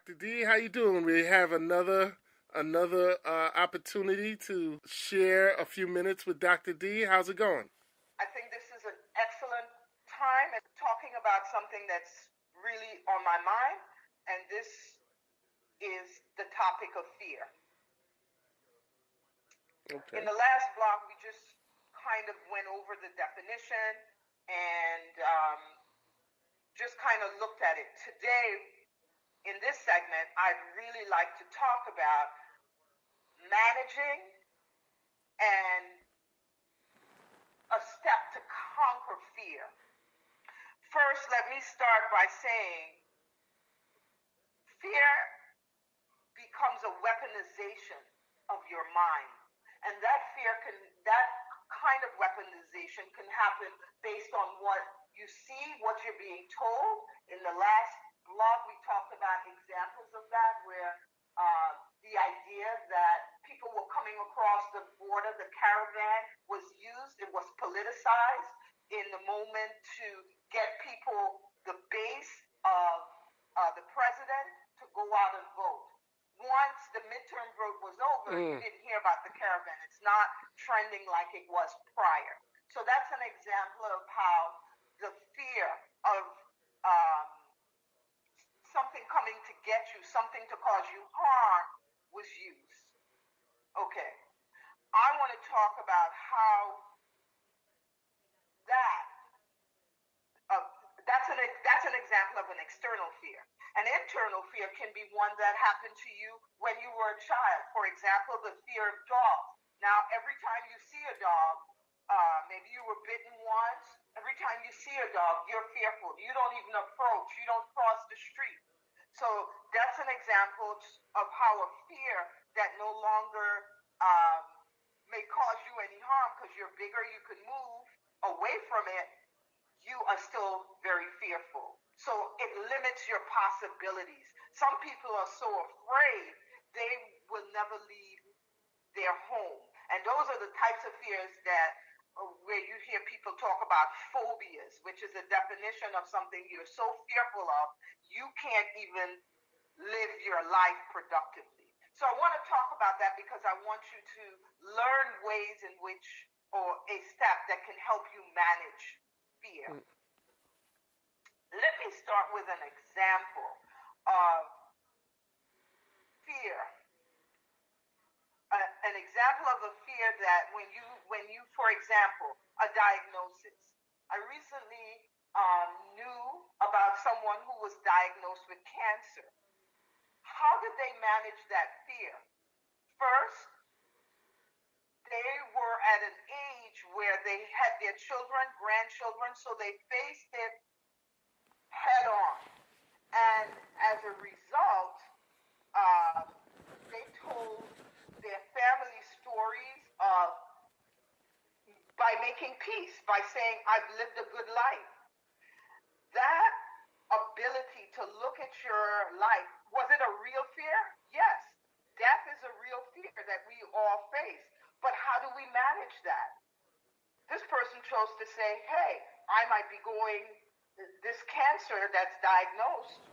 Dr. D. How you doing? We have another opportunity to share a few minutes with Dr. D. How's it going? I think this is an excellent time and talking about something that's really on my mind, and this is the topic of fear. Okay. In the last block, we just kind of went over the definition and just kind of looked at it. Today, in this segment, I'd really like to talk about managing and a step to conquer fear. First, let me start by saying fear becomes a weaponization of your mind. And that kind of weaponization can happen based on what you see, what you're being told. In the last blog, we talked about examples of that where the idea that people were coming across the border, the caravan was used, it was politicized in the moment to get people, the base of the president, to go out and vote. Once the midterm vote was over, you didn't hear about the caravan. It's not trending like it was prior. So that's an example of how the fear of something coming to get you, something to cause you harm, was used. Okay. I want to talk about how that that's an example of an external fear. An internal fear can be one that happened to you when you were a child. For example, the fear of dogs. Now, every time you see a dog, maybe you were bitten once. Every time you see a dog, you're fearful. You don't even approach. You don't cross the street. So that's an example of how a fear that no longer may cause you any harm because you're bigger, you can move away from it, you are still very fearful. So it limits your possibilities. Some people are so afraid they will never leave their home. And those are the types of fears that where you hear people talk about phobias, which is a definition of something you're so fearful of, you can't even live your life productively. So I want to talk about that because I want you to learn ways in which, or a step that can help you manage fear. Let me start with an example of fear. An example of a fear that when you, for example, a diagnosis. I recently knew about someone who was diagnosed with cancer. How did they manage that fear? First, they were at an age where they had their children, grandchildren, so they faced it head on. And as a result, they told their family stories by making peace, by saying, I've lived a good life. That ability to look at your life, was it a real fear? Yes. Death is a real fear that we all face. But how do we manage that? This person chose to say, hey, I might be going, this cancer that's diagnosed,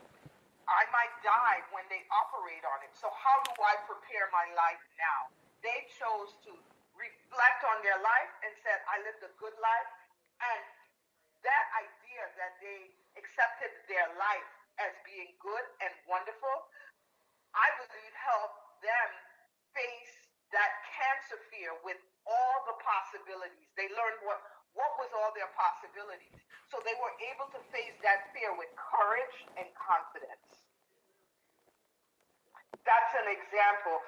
I might die when they operate on it. So how do I prepare my life now? They chose to reflect on their life and said, I lived a good life. And that idea that they accepted their life as being good and wonderful, I believe helped them face that cancer fear with all the possibilities. They learned what was all their possibilities. So they were able to face that fear with courage and confidence. That's an example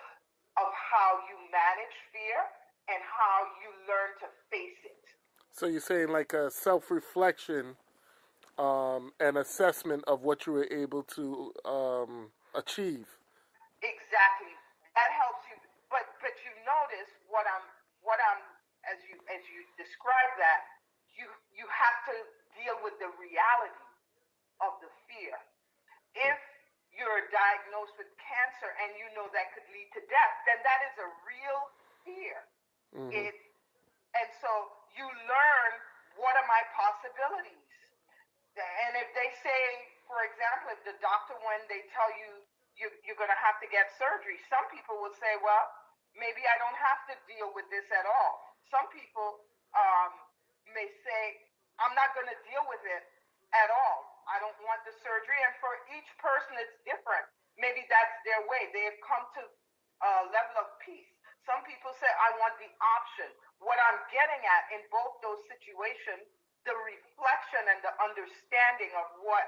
of how you manage fear and how you learn to face it. So you're saying like a self-reflection and assessment of what you were able to achieve. Exactly. That helps you. But you notice what I'm as you describe that, you have to deal with the reality of the fear. If you're diagnosed with cancer and you know that could lead to death, then that is a real fear. And so you learn, what are my possibilities? And if they say, for example, if the doctor, when they tell you you're going to have to get surgery. Some people will say, well, maybe I don't have to deal with this at all. Some people may say, I'm not going to deal with it at all. I don't want the surgery. And for each person, it's different. Maybe that's their way. They have come to a level of peace. Some people say, I want the option. What I'm getting at in both those situations, the reflection and the understanding of what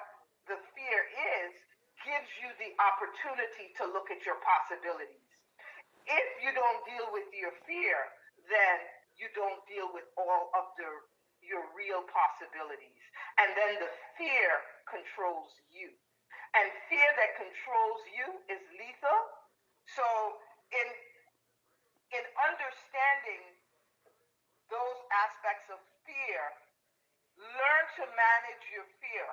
the fear is gives you the opportunity to look at your possibilities. If you don't deal with your fear, then you don't deal with all of your real possibilities. And then the fear controls you. And fear that controls you is lethal. So in understanding those aspects of fear, learn to manage your fear.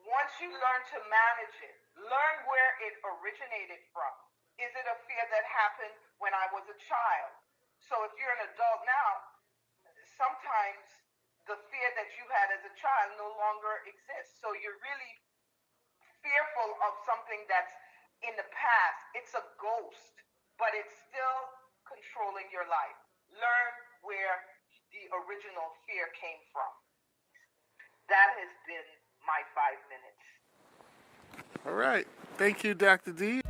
Once you learn to manage it, learn where it originated from. Is it a fear that happened when I was a child? So if you're an adult now, sometimes the fear that you had as a child no longer exists. So you're really fearful of something that's in the past. It's a ghost, but it's still controlling your life. Learn where the original fear came from. That has been my 5 minutes. All right. Thank you, Dr. D.